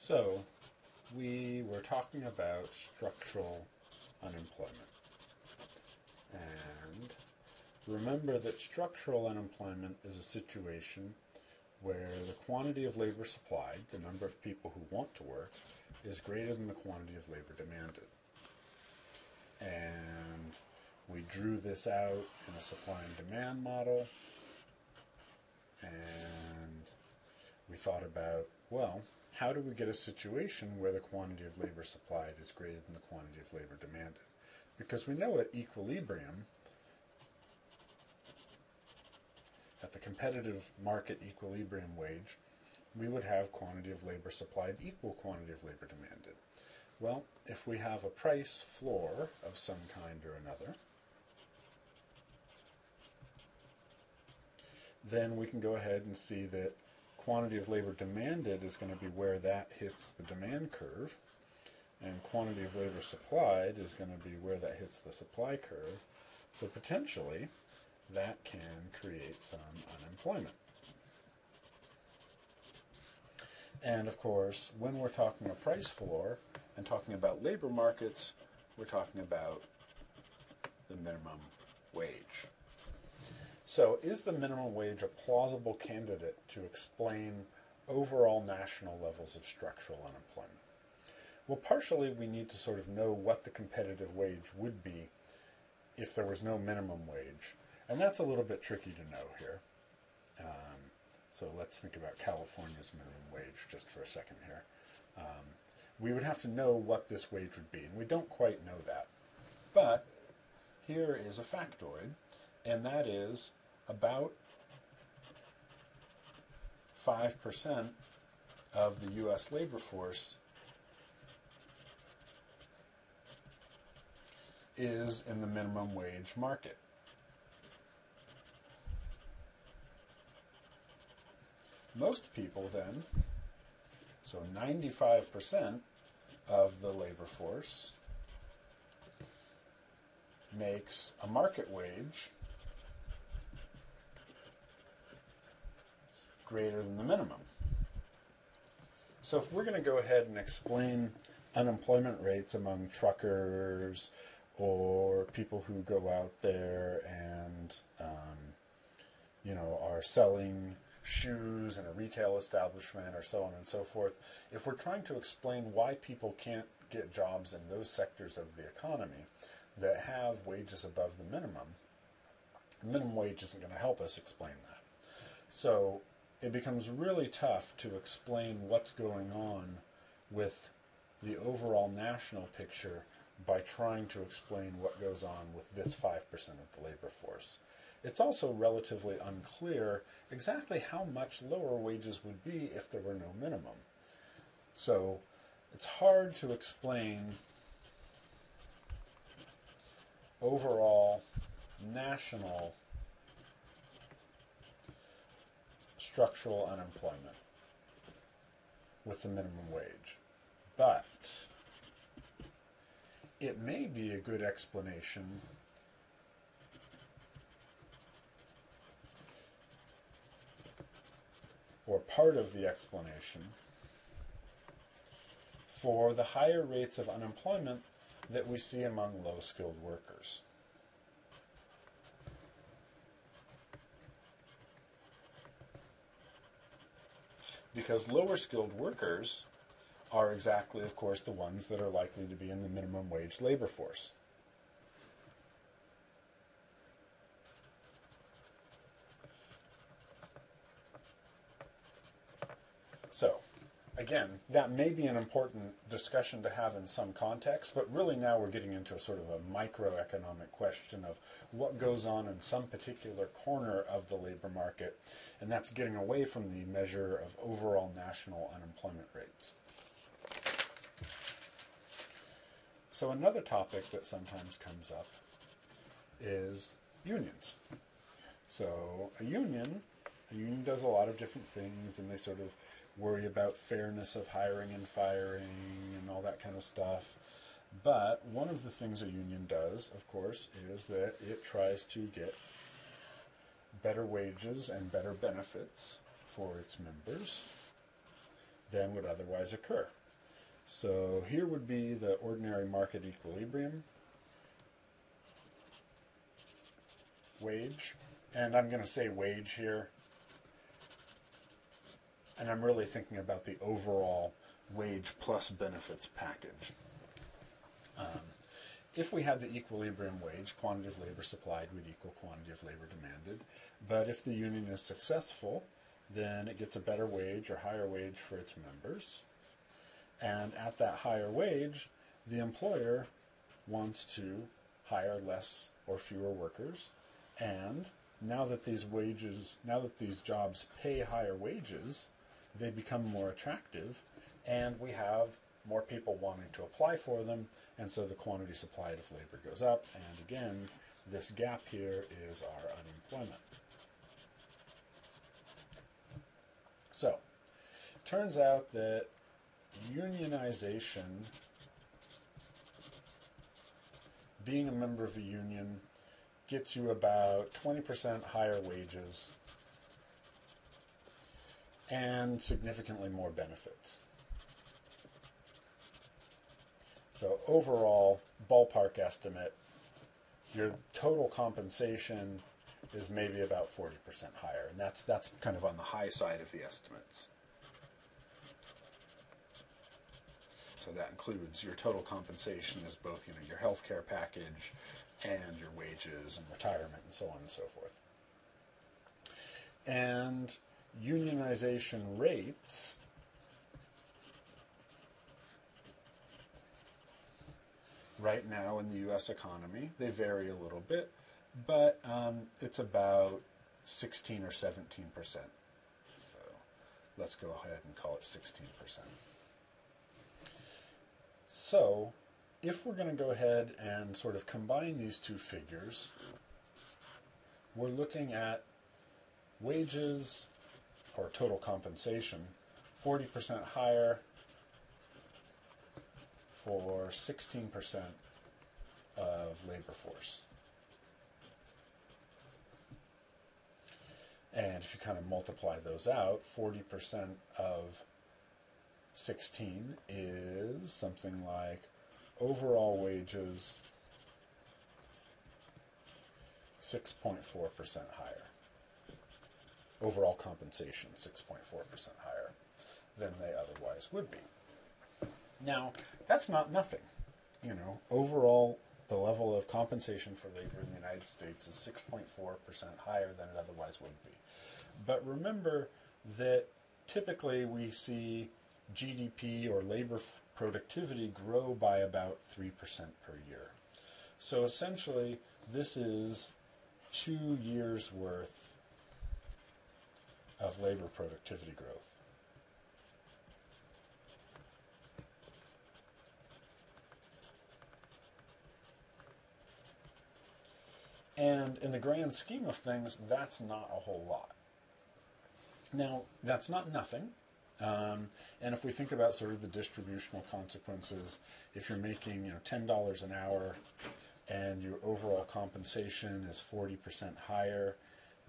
So, we were talking about structural unemployment. And remember that structural unemployment is a situation where the quantity of labor supplied, the number of people who want to work, is greater than the quantity of labor demanded. And we drew this out in a supply and demand model, and we thought about, well, how do we get a situation where the quantity of labor supplied is greater than the quantity of labor demanded? Because we know at equilibrium, at the competitive market equilibrium wage, we would have quantity of labor supplied equal quantity of labor demanded. Well, if we have a price floor of some kind or another, then we can go ahead and see that quantity of labor demanded is going to be where that hits the demand curve, and quantity of labor supplied is going to be where that hits the supply curve. So potentially, that can create some unemployment. And of course, when we're talking a price floor and talking about labor markets, we're talking about the minimum wage. So is the minimum wage a plausible candidate to explain overall national levels of structural unemployment? Well, partially we need to sort of know what the competitive wage would be if there was no minimum wage. And that's a little bit tricky to know here. So let's think about California's minimum wage just for a second here. We would have to know what this wage would be, and we don't quite know that. But here is a factoid, and that is about 5% of the U.S. labor force is in the minimum wage market. Most people then, so 95% of the labor force makes a market wage greater than the minimum. So if we're going to go ahead and explain unemployment rates among truckers or people who go out there and are selling shoes in a retail establishment or so on and so forth, if we're trying to explain why people can't get jobs in those sectors of the economy that have wages above the minimum wage isn't going to help us explain that. So it becomes really tough to explain what's going on with the overall national picture by trying to explain what goes on with this 5% of the labor force. It's also relatively unclear exactly how much lower wages would be if there were no minimum. So it's hard to explain overall national structural unemployment with the minimum wage. But it may be a good explanation or part of the explanation for the higher rates of unemployment that we see among low-skilled workers. Because lower-skilled workers are exactly, of course, the ones that are likely to be in the minimum wage labor force. So, again, that may be an important discussion to have in some context, but really now we're getting into a sort of a microeconomic question of what goes on in some particular corner of the labor market, and that's getting away from the measure of overall national unemployment rates. So another topic that sometimes comes up is unions. So a union does a lot of different things, and they sort of worry about fairness of hiring and firing and all that kind of stuff. But one of the things a union does, of course, is that it tries to get better wages and better benefits for its members. than would otherwise occur. So here would be the ordinary market equilibrium wage, and I'm going to say wage here, and I'm really thinking about the overall wage plus benefits package. If we had the equilibrium wage, quantity of labor supplied would equal quantity of labor demanded, but if the union is successful, then it gets a better wage or higher wage for its members. And at that higher wage, the employer wants to hire less or fewer workers. And now that these jobs pay higher wages, they become more attractive, and we have more people wanting to apply for them, and so the quantity supplied of labor goes up. And again, this gap here is our unemployment. So, turns out that unionization, being a member of a union, gets you about 20% higher wages and significantly more benefits. So overall, ballpark estimate, your total compensation is maybe about 40% higher, and that's kind of on the high side of the estimates. So that includes your total compensation as both, your health care package and your wages and retirement and so on and so forth. And unionization rates right now in the U.S. economy, they vary a little bit, but it's about 16 or 17%. So let's go ahead and call it 16%. So if we're going to go ahead and sort of combine these two figures, we're looking at wages or total compensation 40% higher for 16% of labor force. And if you kind of multiply those out, 40% of 16 is something like overall wages 6.4% higher. Overall compensation 6.4% higher than they otherwise would be. Now, that's not nothing. Overall, the level of compensation for labor in the United States is 6.4% higher than it otherwise would be. But remember that typically we see GDP or labor productivity grow by about 3% per year. So essentially, this is 2 years' worth of labor productivity growth. And in the grand scheme of things, that's not a whole lot. Now, that's not nothing. And if we think about sort of the distributional consequences, if you're making $10 an hour and your overall compensation is 40% higher,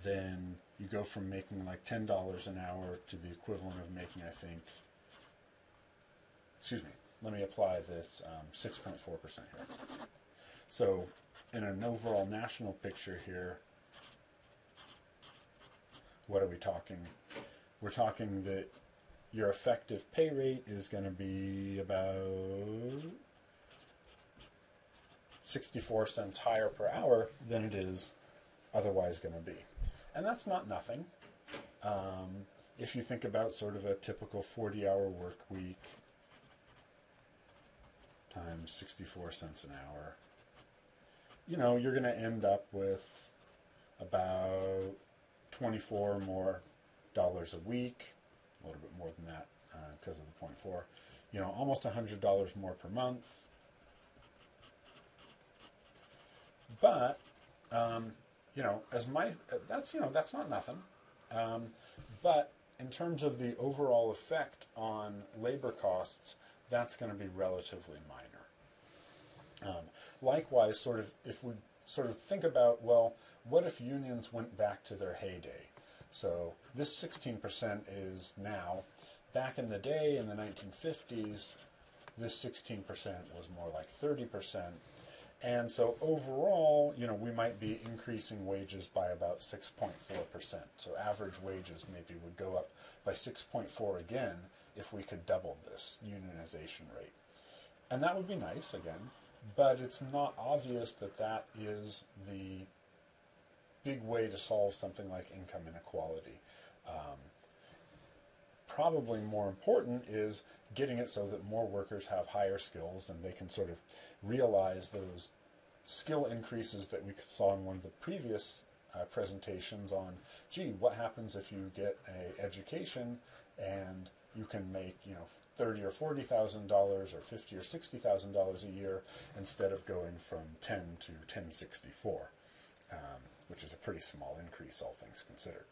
then you go from making like $10 an hour to the equivalent of making, let me apply this 6.4% here. So in an overall national picture here, what are we talking? We're talking that your effective pay rate is going to be about 64 cents higher per hour than it is otherwise going to be. And that's not nothing. If you think about sort of a typical 40-hour work week times 64 cents an hour, you're going to end up with about $24 more a week, a little bit more than that because of the 0.4, almost $100 more per month. But that's not nothing. But in terms of the overall effect on labor costs, that's going to be relatively minor. Likewise, if we think about, well, what if unions went back to their heyday? So this 16% is now, Back in the day, in the 1950s, this 16% was more like 30%. And so overall, we might be increasing wages by about 6.4%. So average wages maybe would go up by 6.4 again if we could double this unionization rate. And that would be nice, again, but it's not obvious that that is the big way to solve something like income inequality. Probably more important is getting it so that more workers have higher skills and they can sort of realize those skill increases that we saw in one of the previous presentations on, gee, what happens if you get an education and you can make $30,000 or $40,000 or $50,000 or $60,000 a year instead of going from 10 to 1064, which is a pretty small increase, all things considered.